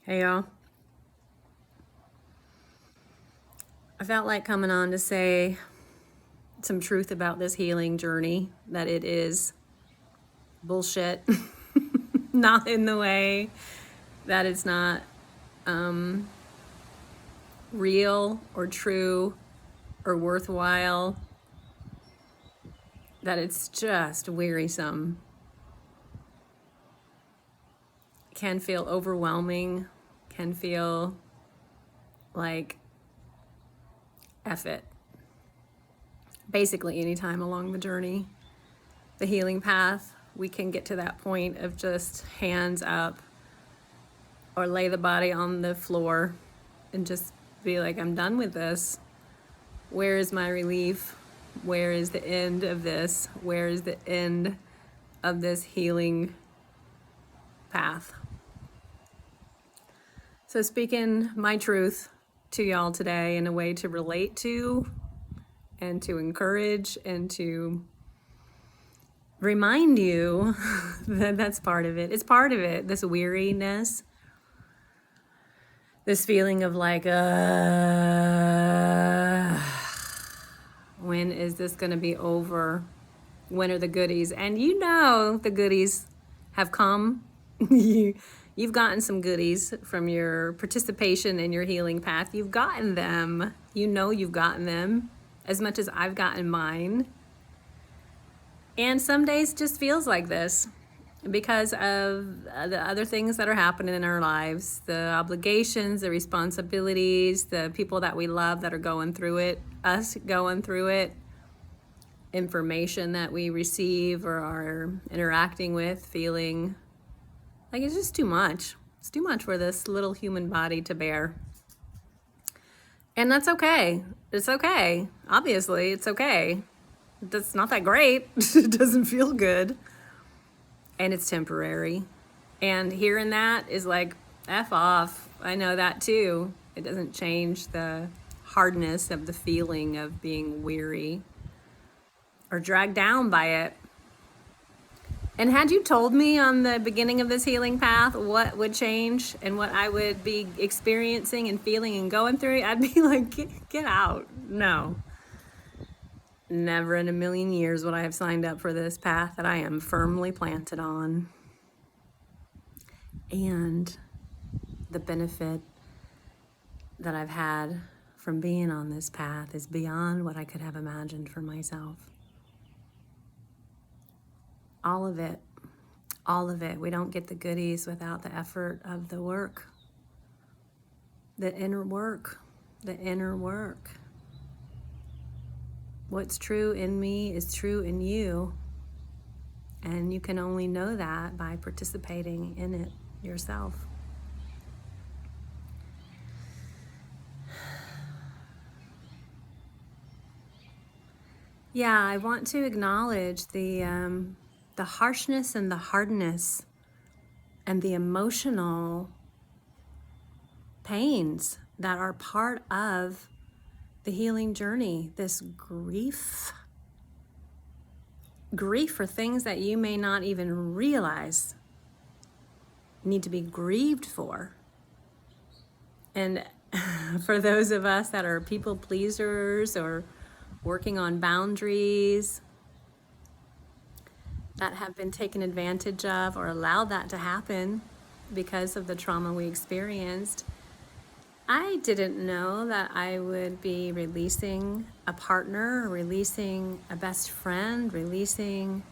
Hey y'all. I felt like coming on to say some truth about this healing journey, that it is bullshit, not in the way that it's not real or true or worthwhile, that it's just wearisome, can feel overwhelming, can feel like F it. Basically, anytime along the journey, the healing path, we can get to that point of just hands up or lay the body on the floor and just be like, I'm done with this. Where is my relief? Where is the end of this? Where is the end of this healing path? So, speaking my truth to y'all today in a way to relate to and to encourage and to remind you that that's part of it. It's part of it, this weariness, this feeling of like, when is this going to be over? When are the goodies? And you know the goodies have come. You've gotten some goodies from your participation in your healing path. You've gotten them. You know you've gotten them as much as I've gotten mine. And some days just feels like this because of the other things that are happening in our lives, the obligations, the responsibilities, the people that we love that are going through it, us going through it, information that we receive or are interacting with, feeling like it's just too much. It's too much for this little human body to bear. And that's okay. It's okay. Obviously, it's okay. That's not that great. It doesn't feel good. And it's temporary. And hearing that is like, F off. I know that too. It doesn't change the hardness of the feeling of being weary or dragged down by it. And had you told me on the beginning of this healing path what would change and what I would be experiencing and feeling and going through, I'd be like, get out. No. Never in a million years would I have signed up for this path that I am firmly planted on. And the benefit that I've had from being on this path is beyond what I could have imagined for myself. All of it. All of it. We don't get the goodies without the effort of the work. The inner work. The inner work. What's true in me is true in you. And you can only know that by participating in it yourself. Yeah, I want to acknowledge the harshness and the hardness and the emotional pains that are part of the healing journey. This grief for things that you may not even realize need to be grieved for. And for those of us that are people pleasers or working on boundaries that have been taken advantage of or allowed that to happen because of the trauma we experienced, I didn't know that I would be releasing a partner, releasing a best friend, releasing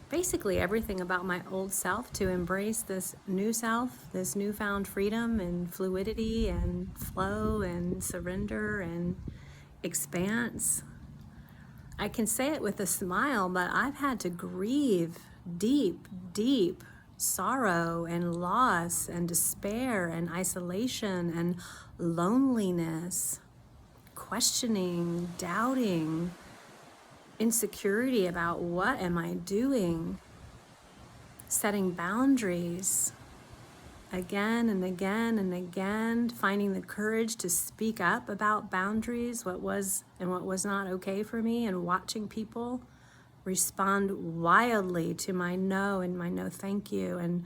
basically everything about my old self to embrace this new self, this newfound freedom and fluidity and flow and surrender and expanse. I can say it with a smile, but I've had to grieve deep, deep sorrow and loss and despair and isolation and loneliness, questioning, doubting, insecurity about what am I doing, setting boundaries again and again and again, finding the courage to speak up about boundaries, what was and what was not okay for me, and watching people respond wildly to my no and my no thank you. And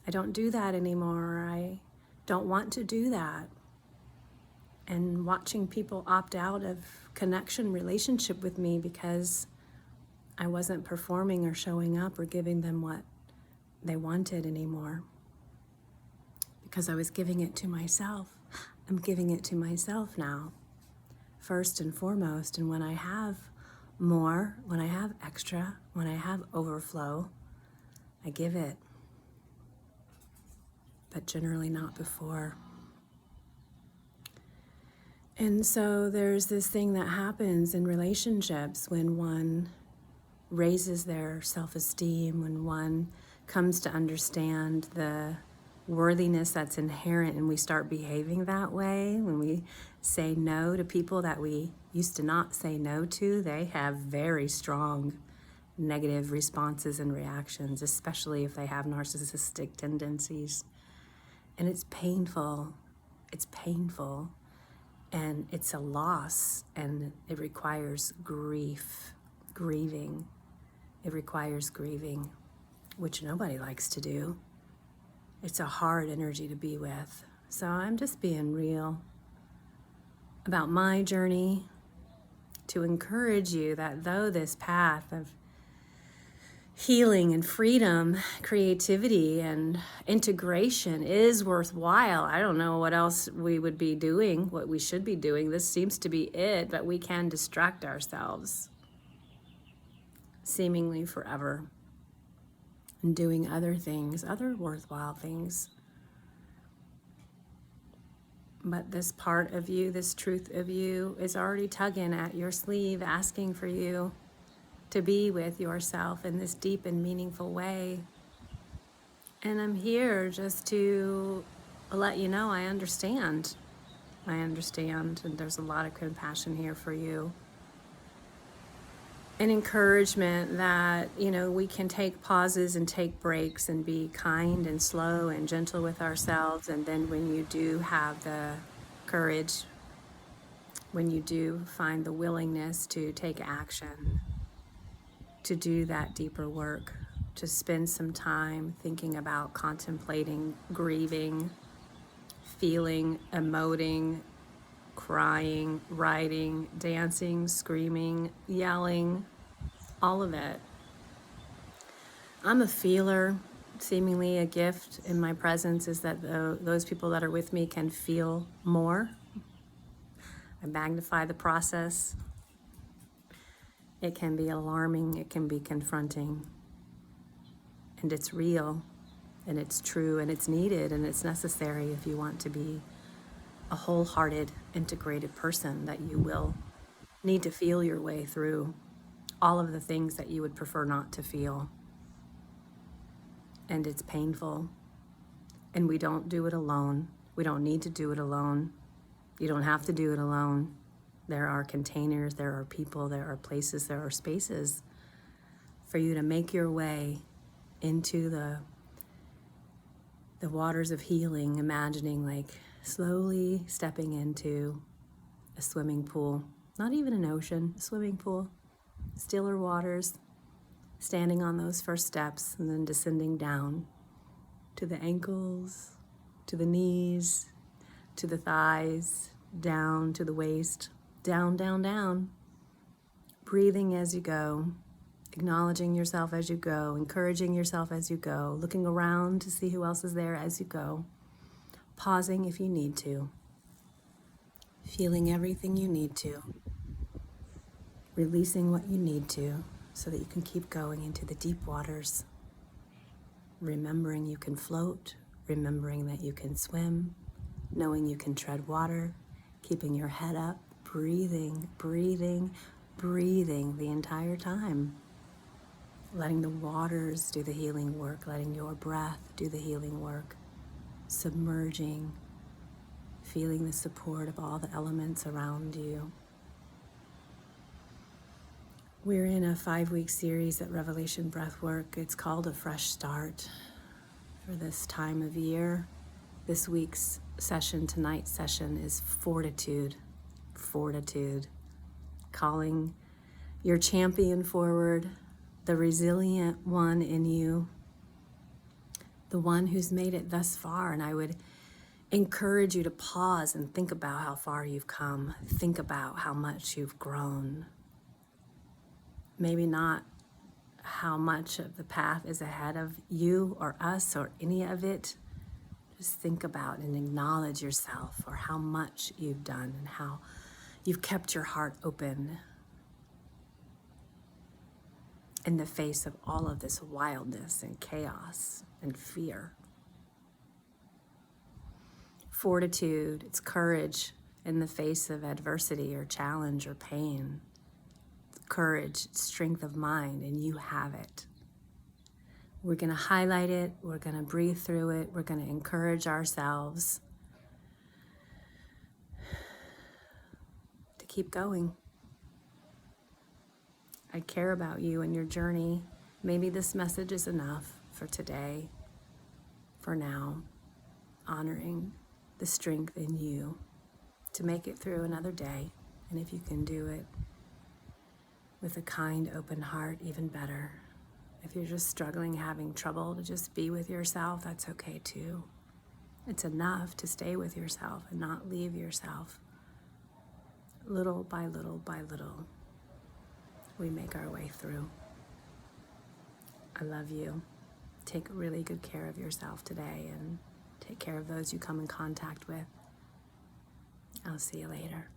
I don't do that anymore. I don't want to do that. And watching people opt out of connection, relationship with me because I wasn't performing or showing up or giving them what they wanted anymore. Because I was giving it to myself. I'm giving it to myself now, first and foremost. And when I have more, when I have extra, when I have overflow, I give it. But generally not before. And so there's this thing that happens in relationships when one raises their self-esteem, when one comes to understand the worthiness that's inherent and we start behaving that way, when we say no to people that we used to not say no to, they have very strong negative responses and reactions, especially if they have narcissistic tendencies. And it's painful. It's painful. And it's a loss, and it requires grieving. It requires grieving, which nobody likes to do. It's a hard energy to be with. So I'm just being real about my journey to encourage you that though this path of healing and freedom, creativity and integration is worthwhile, I don't know what else we would be doing, what we should be doing. This seems to be it, but we can distract ourselves seemingly forever and doing other things, other worthwhile things. But this part of you, this truth of you is already tugging at your sleeve, asking for you to be with yourself in this deep and meaningful way. And I'm here just to let you know I understand. I understand, and there's a lot of compassion here for you. And encouragement that, we can take pauses and take breaks and be kind and slow and gentle with ourselves. And then when you do have the courage, when you do find the willingness to take action, to do that deeper work, to spend some time thinking about contemplating, grieving, feeling, emoting, crying, writing, dancing, screaming, yelling, all of it. I'm a feeler. Seemingly a gift in my presence is that those people that are with me can feel more. I magnify the process. It can be alarming, it can be confronting, and it's real, and it's true, and it's needed, and it's necessary if you want to be a wholehearted, integrated person, that you will need to feel your way through all of the things that you would prefer not to feel. And it's painful, and we don't do it alone. We don't need to do it alone. You don't have to do it alone. There are containers, there are people, there are places, there are spaces for you to make your way into the waters of healing, imagining like slowly stepping into a swimming pool, not even an ocean, a swimming pool, stiller waters, standing on those first steps and then descending down to the ankles, to the knees, to the thighs, down to the waist, down, down, down, breathing as you go, acknowledging yourself as you go, encouraging yourself as you go, looking around to see who else is there as you go, pausing if you need to, feeling everything you need to, releasing what you need to so that you can keep going into the deep waters, remembering you can float, remembering that you can swim, knowing you can tread water, keeping your head up, breathing, breathing, breathing the entire time. Letting the waters do the healing work, letting your breath do the healing work, submerging, feeling the support of all the elements around you. We're in a 5-week series at Revelation Breathwork. It's called A Fresh Start for this time of year. This week's session, tonight's session, is Fortitude. Fortitude. Calling your champion forward, the resilient one in you, the one who's made it thus far. And I would encourage you to pause and think about how far you've come. Think about how much you've grown. Maybe not how much of the path is ahead of you or us or any of it. Just think about and acknowledge yourself for how much you've done and how you've kept your heart open in the face of all of this wildness and chaos and fear. Fortitude, it's courage in the face of adversity or challenge or pain. Courage, strength of mind, and you have it. We're going to highlight it. We're going to breathe through it. We're going to encourage ourselves to keep going. I care about you and your journey. Maybe this message is enough for today, for now, honoring the strength in you to make it through another day. And if you can do it with a kind, open heart, even better. If you're just struggling, having trouble to just be with yourself, that's okay too. It's enough to stay with yourself and not leave yourself. Little by little by little, we make our way through. I love you. Take really good care of yourself today and take care of those you come in contact with. I'll see you later.